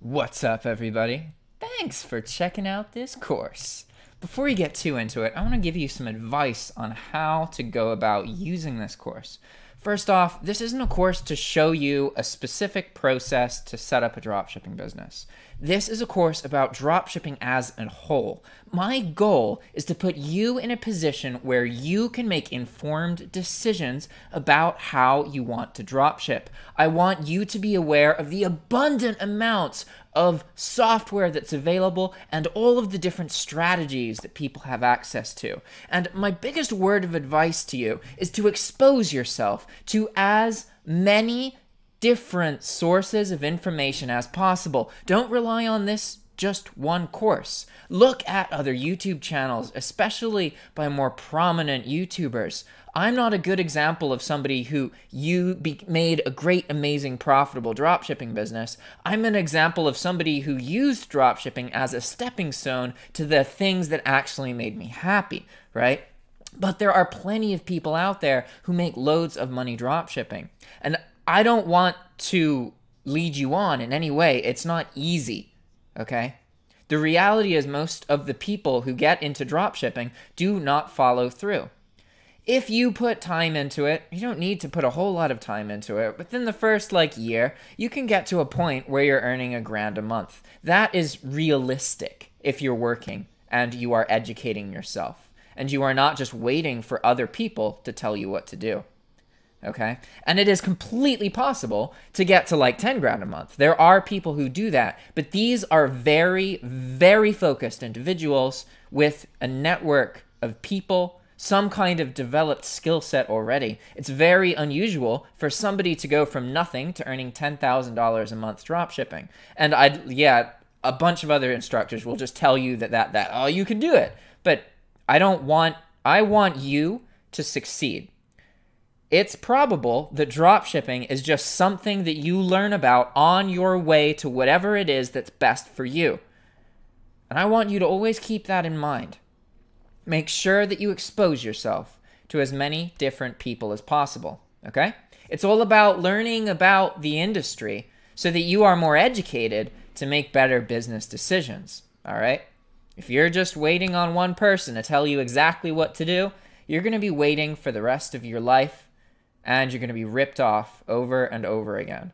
What's up, everybody? Thanks for checking out this course. Before we get too into it, I want to give you some advice on how to go about using this course. First off, this isn't a course to show you a specific process to set up a dropshipping business. This is a course about dropshipping as a whole. My goal is to put you in a position where you can make informed decisions about how you want to dropship. I want you to be aware of the abundant amounts of software that's available and all of the different strategies that people have access to. And my biggest word of advice to you is to expose yourself to as many different sources of information as possible. Don't rely on this just one course. Look at other YouTube channels, especially by more prominent YouTubers. I'm not a good example of somebody who made a great, amazing, profitable dropshipping business. I'm an example of somebody who used dropshipping as a stepping stone to the things that actually made me happy, right? But there are plenty of people out there who make loads of money dropshipping. And I don't want to lead you on in any way. It's not easy, okay? The reality is most of the people who get into dropshipping do not follow through. If you put time into it, you don't need to put a whole lot of time into it. Within the first year, you can get to a point where you're earning $1,000 a month. That is realistic if you're working and you are educating yourself. And you are not just waiting for other people to tell you what to do. Okay? And it is completely possible to get to $10,000 a month. There are people who do that, but these are very, very focused individuals with a network of people, some kind of developed skill set already. It's very unusual for somebody to go from nothing to earning $10,000 a month dropshipping. And a bunch of other instructors will just tell you that oh, you can do it. But I want you to succeed. It's probable that dropshipping is just something that you learn about on your way to whatever it is that's best for you. And I want you to always keep that in mind. Make sure that you expose yourself to as many different people as possible, okay? It's all about learning about the industry so that you are more educated to make better business decisions, all right? If you're just waiting on one person to tell you exactly what to do, you're going to be waiting for the rest of your life, and you're going to be ripped off over and over again.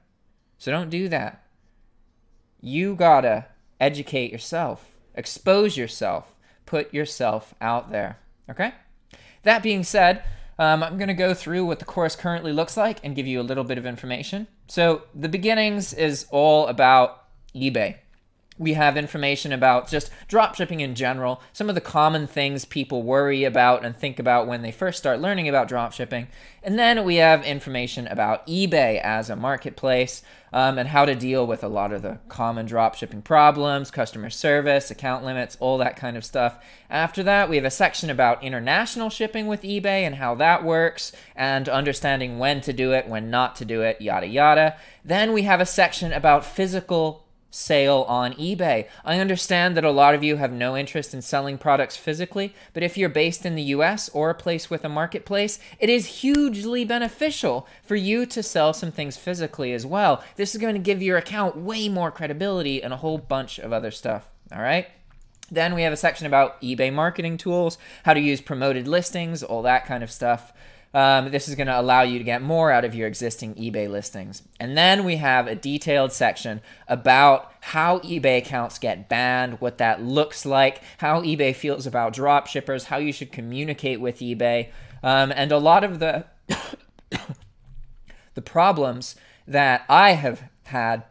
So don't do that. You gotta educate yourself, expose yourself, put yourself out there, okay? That being said, I'm going to go through what the course currently looks like and give you a little bit of information. So the beginnings is all about eBay. We have information about just dropshipping in general, some of the common things people worry about and think about when they first start learning about dropshipping. And then we have information about eBay as a marketplace and how to deal with a lot of the common dropshipping problems, customer service, account limits, all that kind of stuff. After that, we have a section about international shipping with eBay and how that works and understanding when to do it, when not to do it, yada, yada. Then we have a section about physical sale on eBay. I understand that a lot of you have no interest in selling products physically, but if you're based in the US or a place with a marketplace, it is hugely beneficial for you to sell some things physically as well. This is going to give your account way more credibility and a whole bunch of other stuff, all right? Then we have a section about eBay marketing tools, how to use promoted listings, all that kind of stuff. This is going to allow you to get more out of your existing eBay listings. And then we have a detailed section about how eBay accounts get banned, what that looks like, how eBay feels about dropshippers, how you should communicate with eBay, and a lot of the the problems that I have had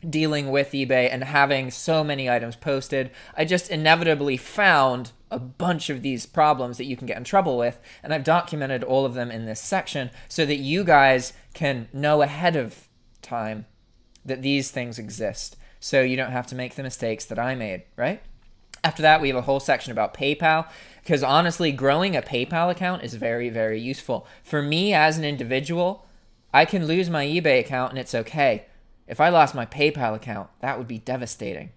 dealing with eBay and having so many items posted. I just inevitably found a bunch of these problems that you can get in trouble with, and I've documented all of them in this section so that you guys can know ahead of time that these things exist, so you don't have to make the mistakes that I made, right? After that, we have a whole section about PayPal, because honestly, growing a PayPal account is very, very useful. For me as an individual, I can lose my eBay account and it's okay. If I lost my PayPal account, that would be devastating.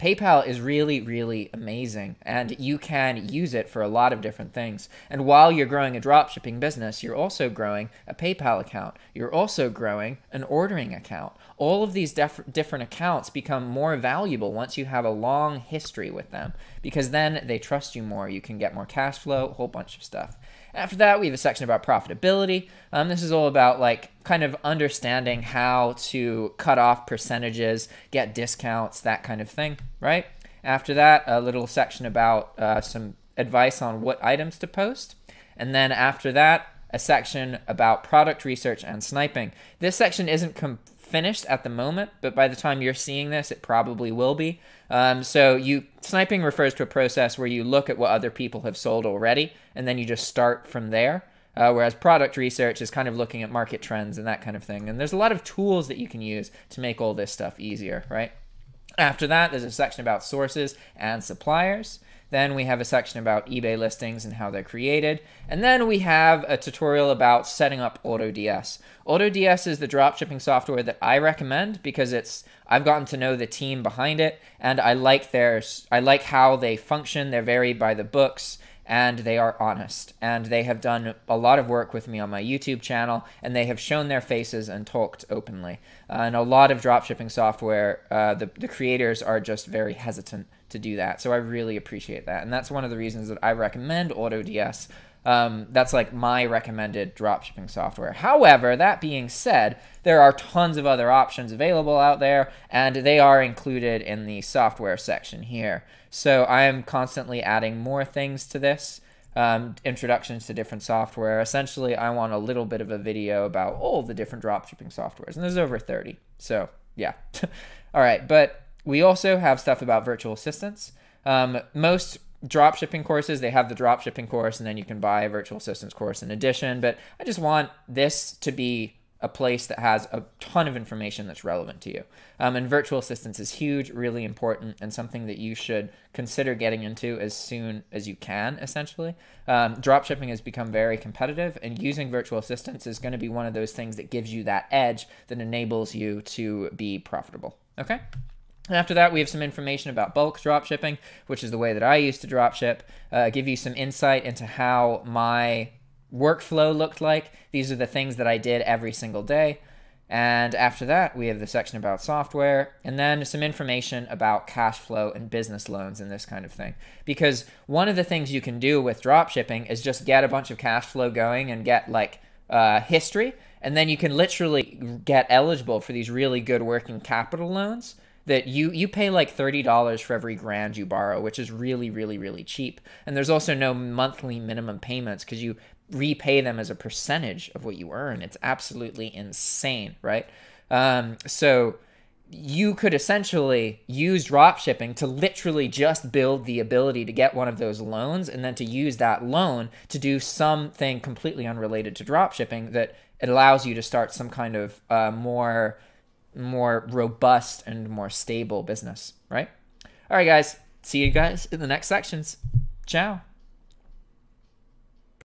PayPal is really, really amazing, and you can use it for a lot of different things. And while you're growing a dropshipping business, you're also growing a PayPal account. You're also growing an ordering account. All of these different accounts become more valuable once you have a long history with them, because then they trust you more. You can get more cash flow, a whole bunch of stuff. After that, we have a section about profitability. This is all about like kind of understanding how to cut off percentages, get discounts, that kind of thing, right? After that, a little section about some advice on what items to post. And then after that, a section about product research and sniping. This section isn't finished at the moment, but by the time you're seeing this, it probably will be. Sniping refers to a process where you look at what other people have sold already, and then you just start from there. Whereas product research is kind of looking at market trends and that kind of thing. And there's a lot of tools that you can use to make all this stuff easier, right? After that, there's a section about sources and suppliers. Then we have a section about eBay listings and how they're created. And then we have a tutorial about setting up AutoDS. AutoDS is the dropshipping software that I recommend because I've gotten to know the team behind it, and I like how they function. They're very by the books, and they are honest. And they have done a lot of work with me on my YouTube channel, and they have shown their faces and talked openly. And a lot of dropshipping software, the creators are just very hesitant to do that. So I really appreciate that. And that's one of the reasons that I recommend AutoDS. That's like my recommended dropshipping software. However, that being said, there are tons of other options available out there, and they are included in the software section here. So I am constantly adding more things to this, introductions to different software. Essentially, I want a little bit of a video about all the different dropshipping softwares, and there's over 30. So yeah. All right, but we also have stuff about virtual assistants. Most dropshipping courses, they have the dropshipping course, and then you can buy a virtual assistants course in addition. But I just want this to be a place that has a ton of information that's relevant to you. And virtual assistants is huge, really important, and something that you should consider getting into as soon as you can, essentially. Dropshipping has become very competitive, and using virtual assistants is going to be one of those things that gives you that edge that enables you to be profitable. Okay? After that, we have some information about bulk dropshipping, which is the way that I used to dropship, give you some insight into how my workflow looked like. These are the things that I did every single day. And after that, we have the section about software, and then some information about cash flow and business loans and this kind of thing. Because one of the things you can do with dropshipping is just get a bunch of cash flow going and get like history, and then you can literally get eligible for these really good working capital loans that you pay like $30 for every grand you borrow, which is really, really, really cheap. And there's also no monthly minimum payments because you repay them as a percentage of what you earn. It's absolutely insane, right? So you could essentially use dropshipping to literally just build the ability to get one of those loans, and then to use that loan to do something completely unrelated to dropshipping that it allows you to start some kind of more robust and more stable business, right? All right, guys. See you guys in the next sections. Ciao.